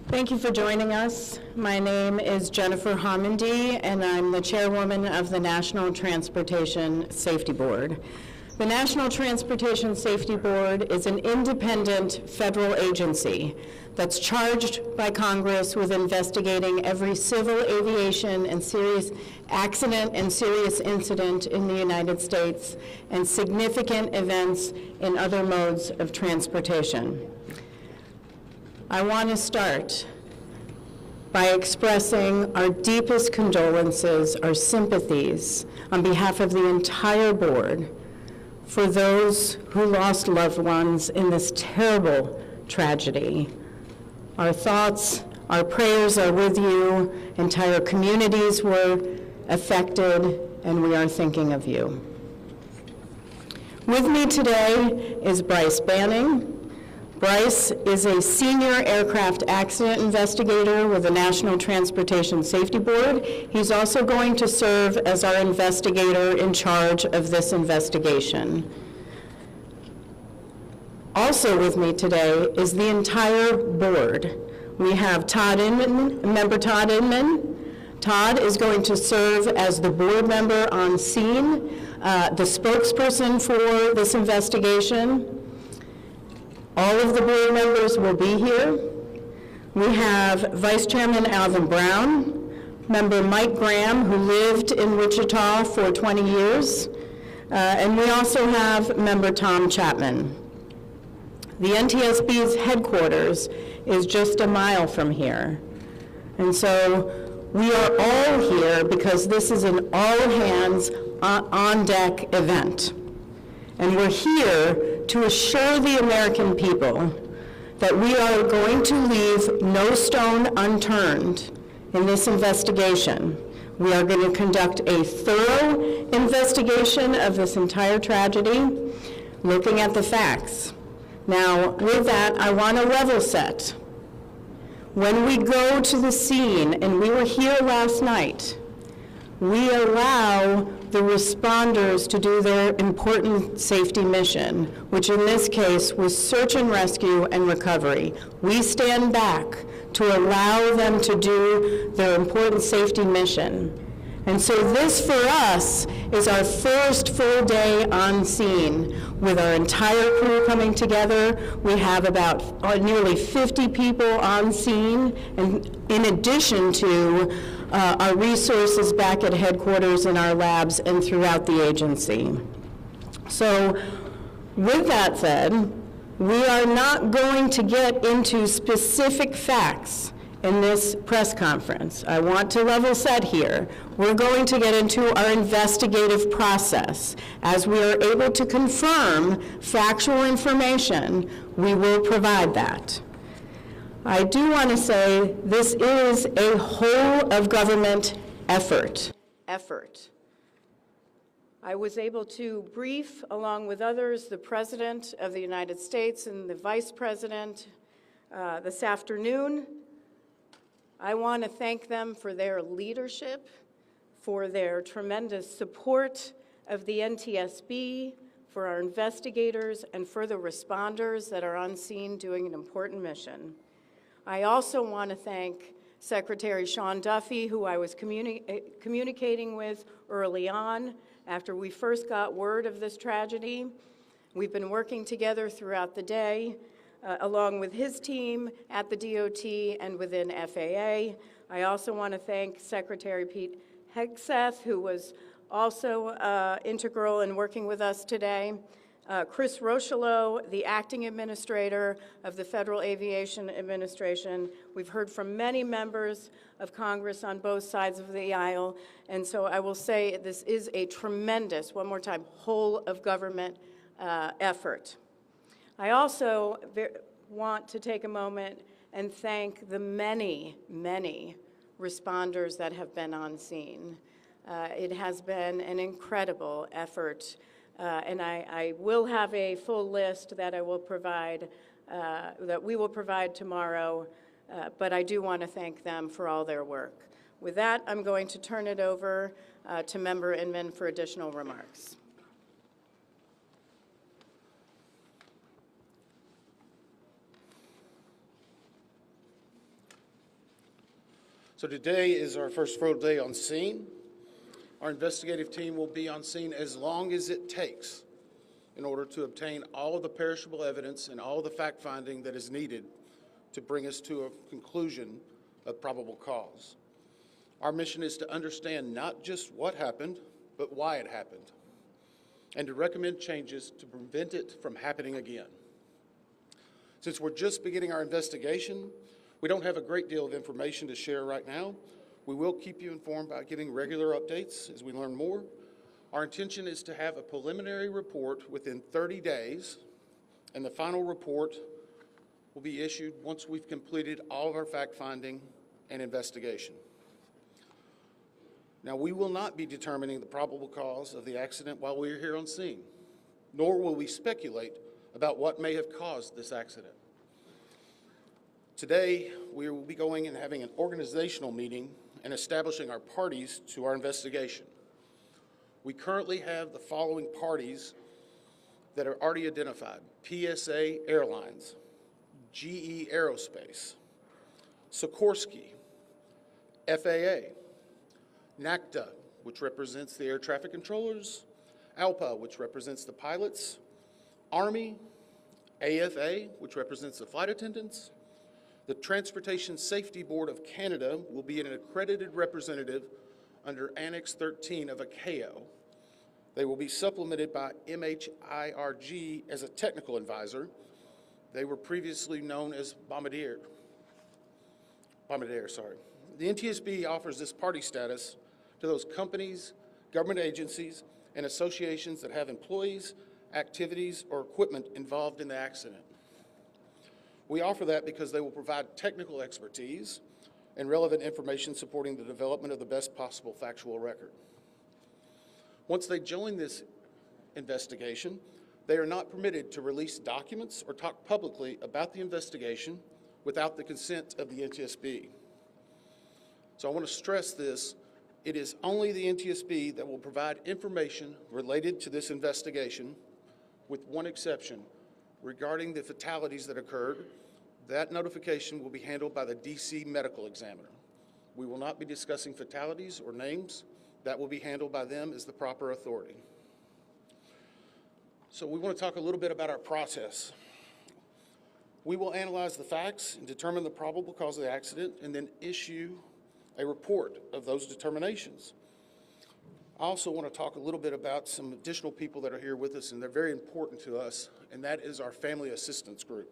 Thank you for joining us. My name is Jennifer Homendy, and I'm the chairwoman of the National Transportation Safety Board. The National Transportation Safety Board is an independent federal agency that's charged by Congress with investigating every civil aviation and serious accident and serious incident in the United States and significant events in other modes of transportation. I want to start by expressing our deepest condolences, our sympathies on behalf of the entire board for those who lost loved ones in this terrible tragedy. Our thoughts, our prayers are with you. Entire communities were affected, and we are thinking of you. With me today is Bryce Banning. Bryce is a senior aircraft accident investigator with the National Transportation Safety Board. He's also going to serve as our investigator in charge of this investigation. Also with me today is the entire board. We have Todd Inman, member Todd Inman. Todd is going to serve as the board member on scene, the spokesperson for this investigation. All of the board members will be here. We have Vice Chairman Alvin Brown, member Mike Graham, who lived in Wichita for 20 years, and we also have member Tom Chapman. The NTSB's headquarters is just a mile from here. And so we are all here because this is an all-hands on-deck event. And we're here to assure the American people that we are going to leave no stone unturned in this investigation. We are going to conduct a thorough investigation of this entire tragedy, looking at the facts. Now, with that, I want to level set. When we go to the scene, and we were here last night, we allow the responders to do their important safety mission, which in this case was search and rescue and recovery. We stand back to allow them to do their important safety mission. And so this, for us, is our first full day on scene with our entire crew coming together. We have about nearly 50 people on scene, and in addition to our resources back at headquarters in our labs and throughout the agency. So with that said, we are not going to get into specific facts in this press conference. I want to level set here. We're going to get into our investigative process. As we are able to confirm factual information, we will provide that. I do want to say this is a whole of government effort. I was able to brief, along with others, the President of the United States and the Vice President this afternoon. I want to thank them for their leadership, for their tremendous support of the NTSB, for our investigators, and for the responders that are on scene doing an important mission. I also want to thank Secretary Sean Duffy, who I was communicating with early on after we first got word of this tragedy. We've been working together throughout the day, along with his team at the DOT and within FAA. I also want to thank Secretary Pete Hegseth, who was also integral in working with us today. Chris Rocheleau, the acting administrator of the Federal Aviation Administration. We've heard from many members of Congress on both sides of the aisle, and so I will say this is a tremendous, one more time, whole of government effort. I also want to take a moment and thank the many, many responders that have been on scene. It has been an incredible effort. And I will have a full list that I will provide, that we will provide tomorrow, but I do want to thank them for all their work. With that, I'm going to turn it over to Member Inman for additional remarks. So today is our first full day on scene. Our investigative team will be on scene as long as it takes in order to obtain all of the perishable evidence and all of the fact-finding that is needed to bring us to a conclusion of probable cause. Our mission is to understand not just what happened, but why it happened, and to recommend changes to prevent it from happening again. Since we're just beginning our investigation, we don't have a great deal of information to share right now. We will keep you informed by giving regular updates as we learn more. Our intention is to have a preliminary report within 30 days, and the final report will be issued once we've completed all of our fact-finding and investigation. Now, we will not be determining the probable cause of the accident while we are here on scene, nor will we speculate about what may have caused this accident. Today, we will be going and having an organizational meeting and establishing our parties to our investigation. We currently have the following parties that are already identified: PSA Airlines, GE Aerospace, Sikorsky, FAA, NACTA, which represents the air traffic controllers, ALPA, which represents the pilots, Army, AFA, which represents the flight attendants. The Transportation Safety Board of Canada will be an accredited representative under Annex 13 of ICAO. They will be supplemented by MHIRG as a technical advisor. They were previously known as Bombardier. The NTSB offers this party status to those companies, government agencies, and associations that have employees, activities, or equipment involved in the accident. We offer that because they will provide technical expertise and relevant information supporting the development of the best possible factual record. Once they join this investigation, they are not permitted to release documents or talk publicly about the investigation without the consent of the NTSB. So I want to stress this. It is only the NTSB that will provide information related to this investigation, with one exception. Regarding the fatalities that occurred, that notification will be handled by the DC medical examiner. We will not be discussing fatalities or names. That will be handled by them as the proper authority. So we want to talk a little bit about our process. We will analyze the facts and determine the probable cause of the accident, and then issue a report of those determinations. I also want to talk a little bit about some additional people that are here with us, and they're very important to us, and that is our family assistance group.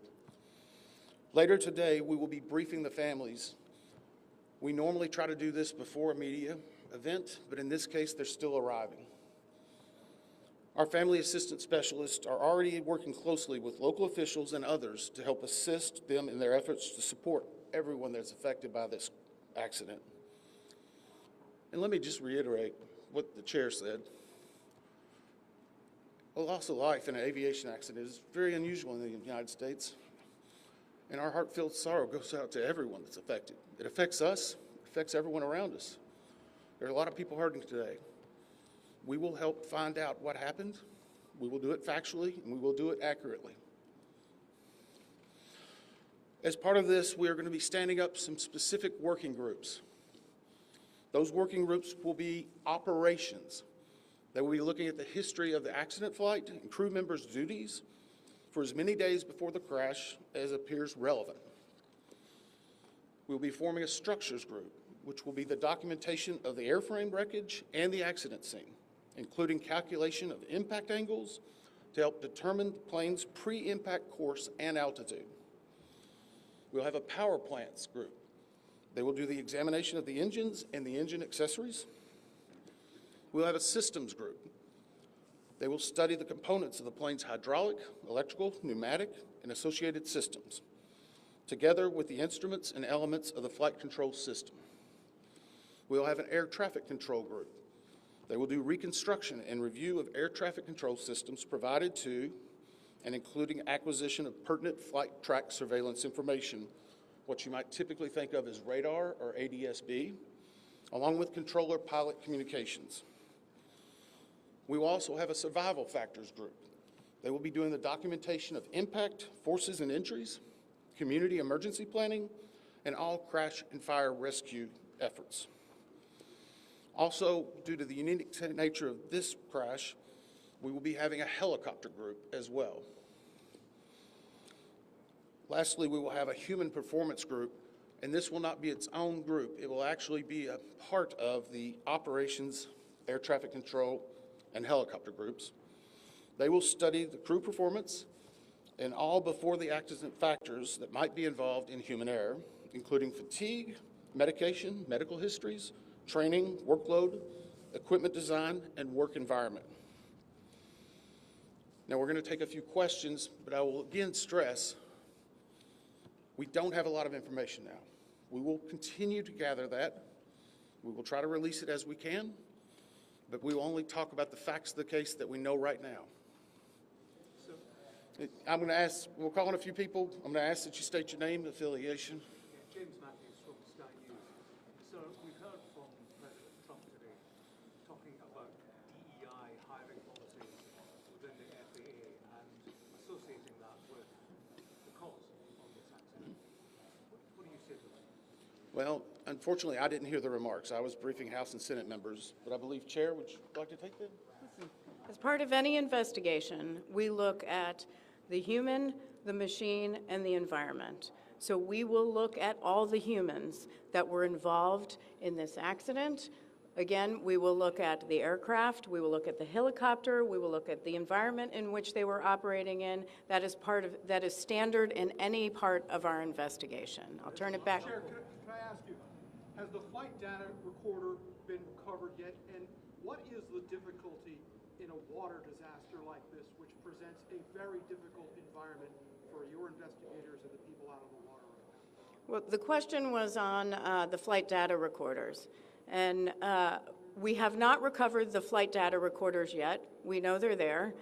Later today, we will be briefing the families. We normally try to do this before a media event, but in this case, they're still arriving. Our family assistance specialists are already working closely with local officials and others to help assist them in their efforts to support everyone that's affected by this accident. And let me just reiterate what the chair said. A loss of life in an aviation accident is very unusual in the United States, and our heartfelt sorrow goes out to everyone that's affected. It affects us, it affects everyone around us. There are a lot of people hurting today. We will help find out what happened. We will do it factually, and we will do it accurately. As part of this, we are going to be standing up some specific working groups. Those working groups will be operations. They will be looking at the history of the accident flight and crew members' duties for as many days before the crash as appears relevant. We'll be forming a structures group, which will be the documentation of the airframe wreckage and the accident scene, including calculation of impact angles to help determine the plane's pre-impact course and altitude. We'll have a power plants group. They will do the examination of the engines and the engine accessories. We'll have a systems group. They will study the components of the plane's hydraulic, electrical, pneumatic, and associated systems, together with the instruments and elements of the flight control system. We'll have an air traffic control group. They will do reconstruction and review of air traffic control systems provided to and including acquisition of pertinent flight track surveillance information, what you might typically think of as radar or ADSB, along with controller pilot communications. We will also have a survival factors group. They will be doing the documentation of impact, forces and injuries, community emergency planning, and all crash and fire rescue efforts. Also, due to the unique nature of this crash, we will be having a helicopter group as well. Lastly, we will have a human performance group, and this will not be its own group. It will actually be a part of the operations, air traffic control, and helicopter groups. They will study the crew performance and all before the accident factors that might be involved in human error, including fatigue, medication, medical histories, training, workload, equipment design, and work environment. Now we're going to take a few questions, but I will again stress, we don't have a lot of information now. We will continue to gather that. We will try to release it as we can, but we will only talk about the facts of the case that we know right now. I'm going to ask, we'll call on a few people. I'm going to ask that you state your name and affiliation. James Matthews from Sky News. So we've heard from President Trump today talking about DEI hiring policies within the FAA and associating that with the cause of this accident. What do you say to that? Well, unfortunately, I didn't hear the remarks. I was briefing House and Senate members, but I believe, Chair, would you like to take that? As part of any investigation, we look at the human, the machine, and the environment. So we will look at all the humans that were involved in this accident. Again, we will look at the aircraft, we will look at the helicopter, we will look at the environment in which they were operating in. That is standard in any part of our investigation. I'll turn it back. Chair, can I ask you, has the flight data recorder been recovered yet? And what is the difficulty in a water disaster like this, which presents a very difficult environment for your investigators and the people out on the water right now? Well, the question was on the flight data recorders. And we have not recovered the flight data recorders yet. We know they're there.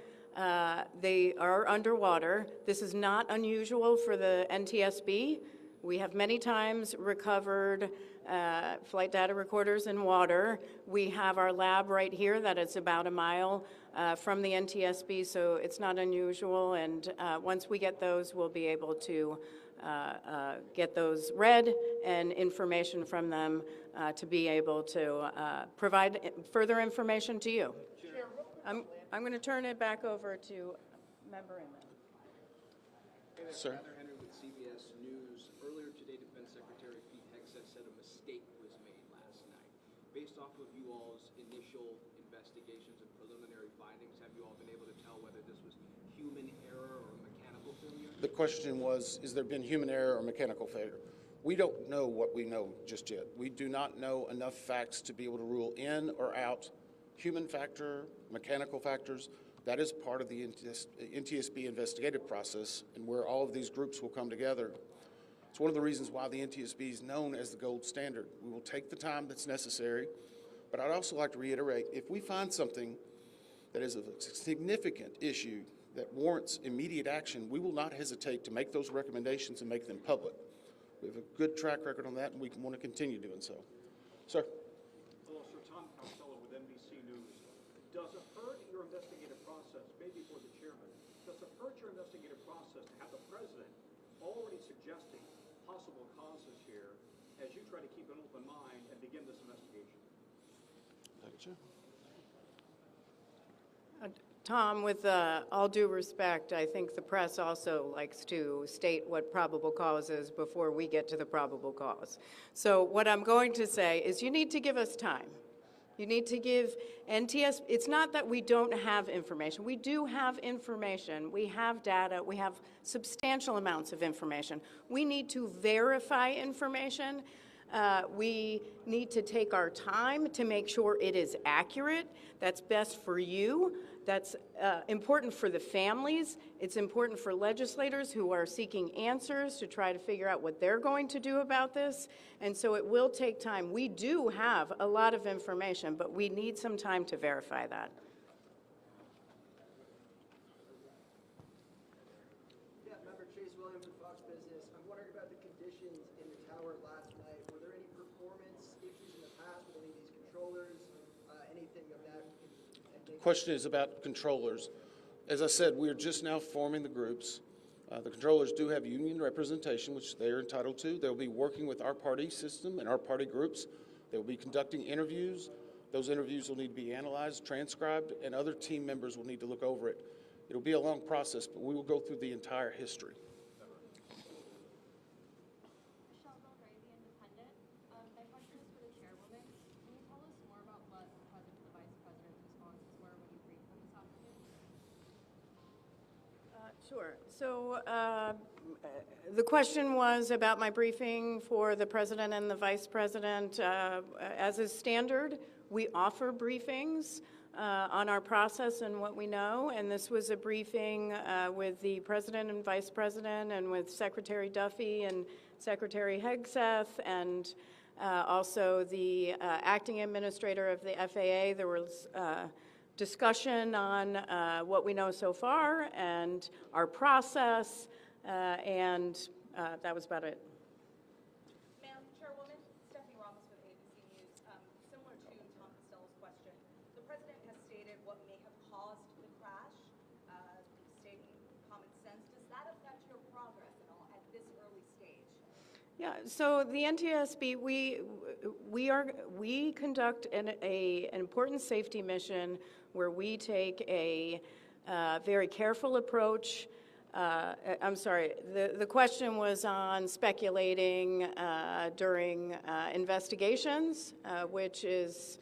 They are underwater. This is not unusual for the NTSB. We have many times recovered flight data recorders in water. We have our lab right here that is about a mile from the NTSB, so it's not unusual. And once we get those, we'll be able to get those read and information from them to be able to provide further information to you. I'm going to turn it back over to Member Inman. Sir. Henry with CBS News. Earlier today, Defense Secretary Pete Hegseth said a mistake was made last night. Based off of you all's initial investigations and preliminary findings, have you all been able to tell whether this was human error or mechanical failure? The question was, has there been human error or mechanical failure? We don't know what we know just yet. We do not know enough facts to be able to rule in or out human factor, mechanical factors. That is part of the NTSB investigative process and where all of these groups will come together. It's one of the reasons why the NTSB is known as the gold standard. We will take the time that's necessary, but I'd also like to reiterate, if we find something that is a significant issue that warrants immediate action, we will not hesitate to make those recommendations and make them public. We have a good track record on that, and we want to continue doing so. Sir. Hello, Sir. Tom Costello with NBC News. Does it hurt your investigative process, maybe for the chairman, does it hurt your investigative process to have the president already suggesting possible causes here as you try to keep an open mind and begin this investigation? Tom, with all due respect, I think the press also likes to state what probable cause is before we get to the probable cause. So what I'm going to say is you need to give us time. You need to give NTSB, it's not that we don't have information. We do have information. We have data. We have substantial amounts of information. We need to verify information. We need to take our time to make sure it is accurate. That's best for you. That's important for the families. It's important for legislators who are seeking answers to try to figure out what they're going to do about this. And so it will take time. We do have a lot of information, but we need some time to verify that. Yeah, Member Chase Williams from Fox Business. I'm wondering about the conditions in the tower last night. Were there any performance issues in the past with any of these controllers? Anything of that? Question is about controllers. As I said, we are just now forming the groups. The controllers do have union representation, which they are entitled to. They'll be working with our party system and our party groups. They will be conducting interviews. Those interviews will need to be analyzed, transcribed, and other team members will need to look over it. It'll be a long process, but we will go through the entire history. Michelle Belgray, The Independent. My question is for the chairwoman. Can you tell us more about what the president and the vice president's responses were when you briefed them this afternoon? Sure. So the question was about my briefing for the president and the vice president. As is standard, we offer briefings on our process and what we know, and this was a briefing with the president and vice president and with Secretary Duffy and Secretary Hegseth and also the acting administrator of the FAA. There was discussion on what we know so far and our process, and that was about it. Ma'am, Chairwoman, Stephanie Ramos with ABC News. Similar to Tom Costello's question, the president has stated what may have caused the crash, stating common sense. Does that affect your progress at all at this early stage? Yeah, so the NTSB, we conduct an important safety mission where we take a very careful approach. I'm sorry, the question was on speculating during investigations, which is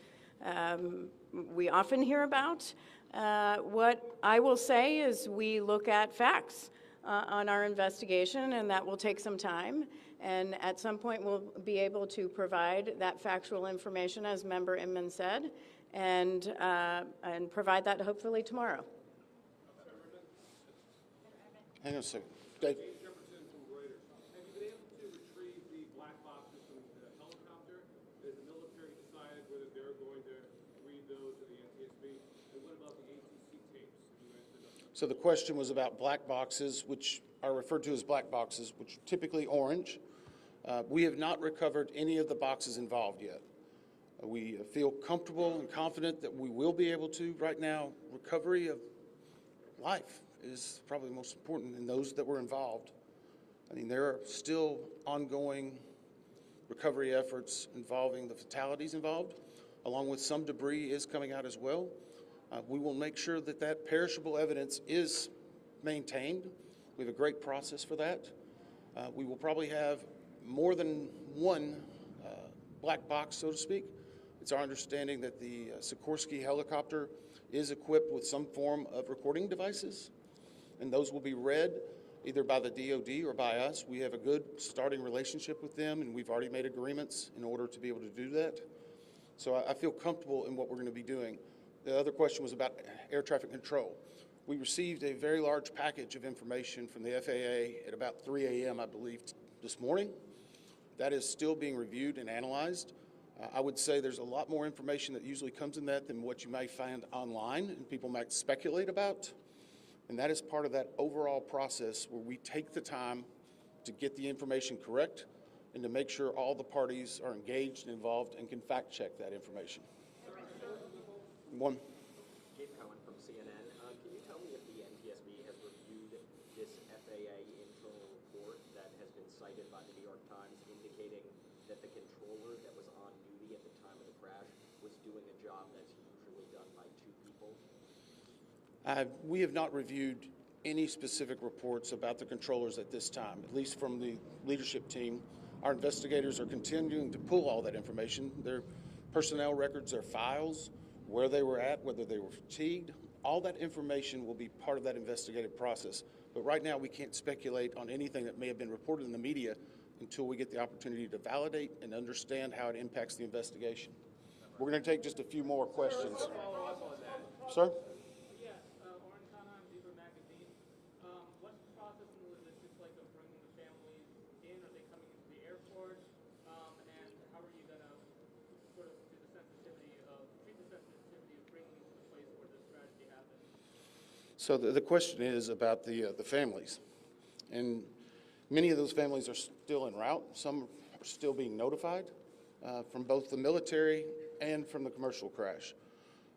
we often hear about. What I will say is we look at facts on our investigation, and that will take some time. And at some point, we'll be able to provide that factual information, as Member Inman said, and provide that hopefully tomorrow. Hang on a second. Dave. Have you been able to retrieve the black boxes from the helicopter? Has the military decided whether they're going to read those to the NTSB? And what about the ATC tapes? So the question was about black boxes, which are referred to as black boxes, which are typically orange. We have not recovered any of the boxes involved yet. We feel comfortable and confident that we will be able to. Right now, recovery of life is probably the most important in those that were involved. I mean, there are still ongoing recovery efforts involving the fatalities involved, along with some debris is coming out as well. We will make sure that that perishable evidence is maintained. We have a great process for that. We will probably have more than one black box, so to speak. It's our understanding that the Sikorsky helicopter is equipped with some form of recording devices, and those will be read either by the DoD or by us. We have a good starting relationship with them, and we've already made agreements in order to be able to do that. So I feel comfortable in what we're going to be doing. The other question was about air traffic control. We received a very large package of information from the FAA at about 3 a.m., I believe, this morning. That is still being reviewed and analyzed. I would say there's a lot more information that usually comes in that than what you might find online and people might speculate about. And that is part of that overall process where we take the time to get the information correct and to make sure all the parties are engaged and involved and can fact check that information. One. From CNN. Can you tell me if the NTSB has reviewed this FAA internal report that has been cited by the New York Times indicating that the controller that was on duty at the time of the crash was doing a job that's usually done by two people? We have not reviewed any specific reports about the controllers at this time, at least from the leadership team. Our investigators are continuing to pull all that information, their personnel records, their files, where they were at, whether they were fatigued. All that information will be part of that investigative process. But right now, we can't speculate on anything that may have been reported in the media until we get the opportunity to validate and understand how it impacts the investigation. We're going to take just a few more questions. Sir? Yes, Orange Kana and Zebra Magazine. What's the process and the logistics like of bringing the families in? Are they coming into the airport? And how are you going to sort of do the sensitivity of bringing them to the place where this tragedy happened? So the question is about the families. And many of those families are still en route. Some are still being notified from both the military and from the commercial crash.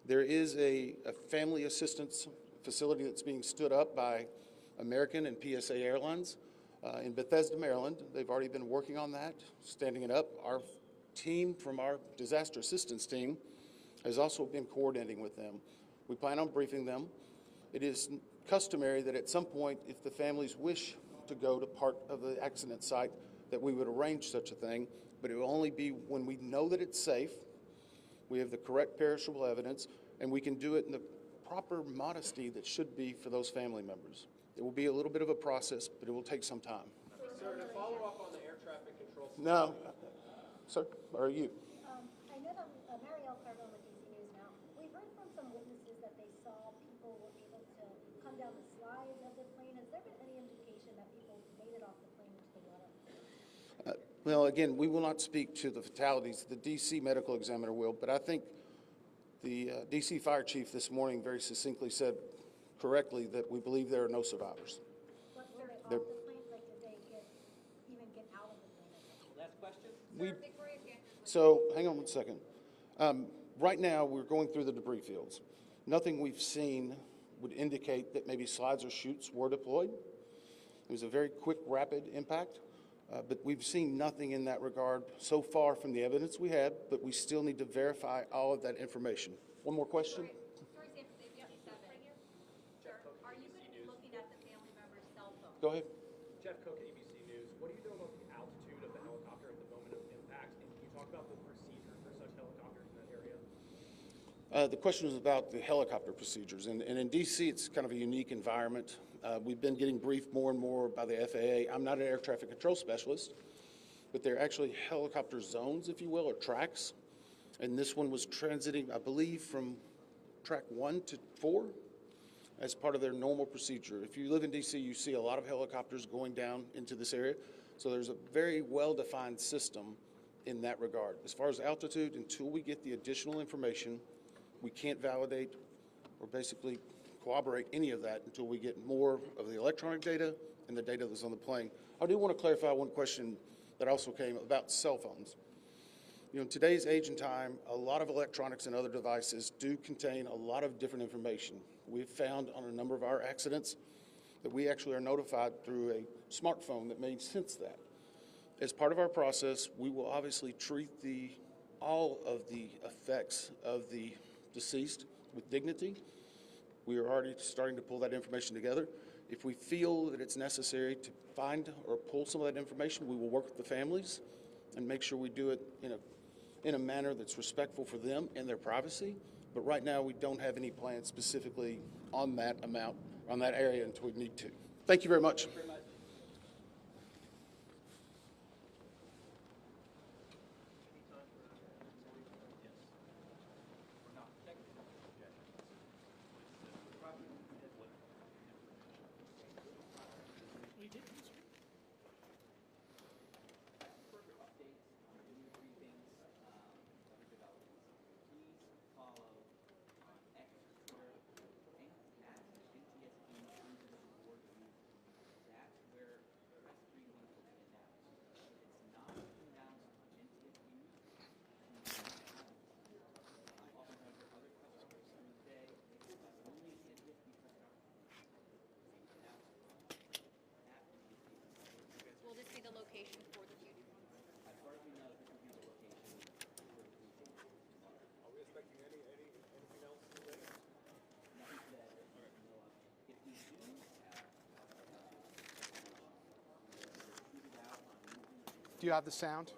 There is a family assistance facility that's being stood up by American and PSA Airlines in Bethesda, Maryland. They've already been working on that, standing it up. Our team from our disaster assistance team has also been coordinating with them. We plan on briefing them. It is customary that at some point, if the families wish to go to part of the accident site, that we would arrange such a thing, but it will only be when we know that it's safe, we have the correct perishable evidence, and we can do it in the proper modesty that should be for those family members. It will be a little bit of a process, but it will take some time. Sir, to follow up on the air traffic control system. No, sir, or you? I know that Marielle Carville with DC News now. We've heard from some witnesses that they saw people were able to come down the slides of the plane. Has there been any indication that people made it off the plane into the water? Well, again, we will not speak to the fatalities. The DC medical examiner will, but I think the DC fire chief this morning very succinctly said correctly that we believe there are no survivors. But were they off the plane? Like, did they even get out of the plane? Last question? So, hang on one second. Right now, we're going through the debris fields. Nothing we've seen would indicate that maybe slides or chutes were deployed. It was a very quick, rapid impact, but we've seen nothing in that regard so far from the evidence we had, but we still need to verify all of that information. One more question? Sorry, Sam, for the ABC7. Sure. Are you going to be looking at the family member's cell phone? Go ahead. Jeff Cook, ABC News. What do you know about the altitude of the helicopter at the moment of impact? And can you talk about the procedure for such helicopters in that area? The question was about the helicopter procedures. And in D.C., it's kind of a unique environment. We've been getting briefed more and more by the FAA. I'm not an air traffic control specialist, but they're actually helicopter zones, if you will, or tracks. And this one was transiting, I believe, from track 1 to 4 as part of their normal procedure. If you live in D.C., you see a lot of helicopters going down into this area. So there's a very well-defined system in that regard. As far as altitude, until we get the additional information, we can't validate or basically corroborate any of that until we get more of the electronic data and the data that's on the plane. I do want to clarify one question that also came about cell phones. You know, in today's age and time, a lot of electronics and other devices do contain a lot of different information. We've found on a number of our accidents that we actually are notified through a smartphone that may sense that. As part of our process, we will obviously treat all of the effects of the deceased with dignity. We are already starting to pull that information together. If we feel that it's necessary to find or pull some of that information, we will work with the families and make sure we do it in a manner that's respectful for them and their privacy. But right now, we don't have any plans specifically on that amount, on that area until we need to. Thank you very much. Will this be the location for the future ones? As far as we know, this will be the location for the briefing. Are we expecting anything else today? Nothing that we know of. If we do have, Do you have the sound?